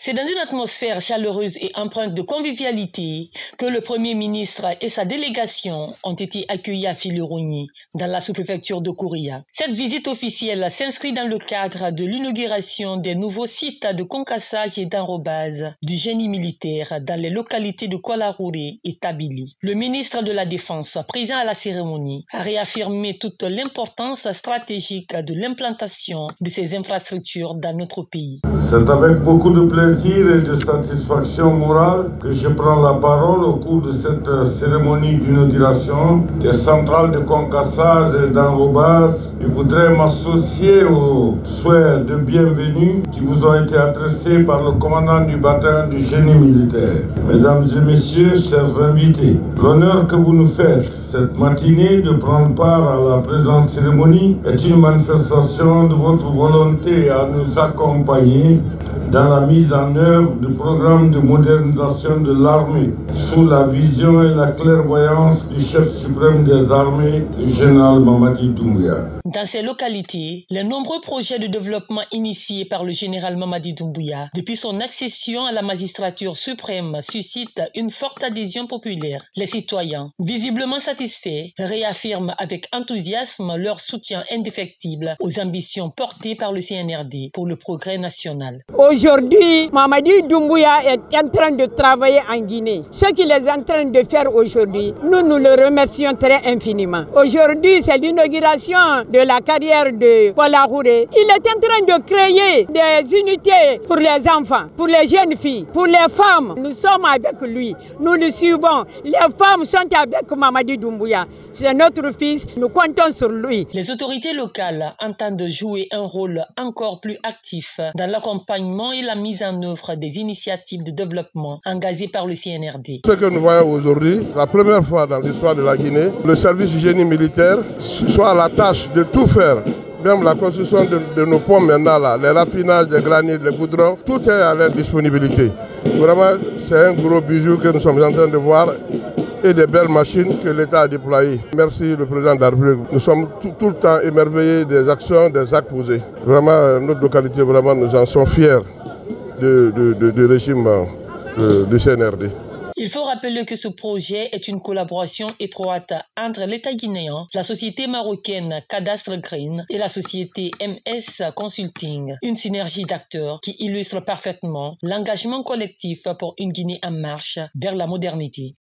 C'est dans une atmosphère chaleureuse et empreinte de convivialité que le Premier ministre et sa délégation ont été accueillis à Filironi, dans la sous-préfecture de Kouria. Cette visite officielle s'inscrit dans le cadre de l'inauguration des nouveaux sites de concassage et d'enrobage du génie militaire dans les localités de Kwalaroure et Tabili. Le ministre de la Défense, présent à la cérémonie, a réaffirmé toute l'importance stratégique de l'implantation de ces infrastructures dans notre pays. C'est avec beaucoup de plaisir et de satisfaction morale que je prends la parole au cours de cette cérémonie d'inauguration des centrales de concassage et d'enrobage. Je voudrais m'associer aux souhaits de bienvenue qui vous ont été adressés par le commandant du bataillon du génie militaire. Mesdames et messieurs, chers invités, l'honneur que vous nous faites cette matinée de prendre part à la présente cérémonie est une manifestation de votre volonté à nous accompagner dans la mise en œuvre du programme de modernisation de l'armée sous la vision et la clairvoyance du chef suprême des armées, le général Mamadi Doumbouya. Dans ces localités, les nombreux projets de développement initiés par le général Mamadi Doumbouya depuis son accession à la magistrature suprême suscitent une forte adhésion populaire. Les citoyens, visiblement satisfaits, réaffirment avec enthousiasme leur soutien indéfectible aux ambitions portées par le CNRD pour le progrès national. Aujourd'hui, Mamadi Doumbouya est en train de travailler en Guinée. Ce qu'il est en train de faire aujourd'hui, nous le remercions très infiniment. Aujourd'hui, c'est l'inauguration de la carrière de Kwalaroure. Il est en train de créer des unités pour les enfants, pour les jeunes filles, pour les femmes. Nous sommes avec lui, nous le suivons. Les femmes sont avec Mamadi Doumbouya. C'est notre fils, nous comptons sur lui. Les autorités locales entendent jouer un rôle encore plus actif dans l'accompagnement et la mise en œuvre des initiatives de développement engagées par le CNRD. Ce que nous voyons aujourd'hui, la première fois dans l'histoire de la Guinée, le service du génie militaire soit à la tâche de tout faire. Même la construction de nos ponts maintenant, là, les raffinages des granites, les goudrons, tout est à leur disponibilité. Vraiment, c'est un gros bijou que nous sommes en train de voir et des belles machines que l'État a déployées. Merci le président de la République. Nous sommes tout le temps émerveillés des actions, des actes posés. Vraiment, notre localité, vraiment, nous en sommes fiers du régime du CNRD. Il faut rappeler que ce projet est une collaboration étroite entre l'État guinéen, la société marocaine Cadastre Green et la société MS Consulting. Une synergie d'acteurs qui illustre parfaitement l'engagement collectif pour une Guinée en marche vers la modernité.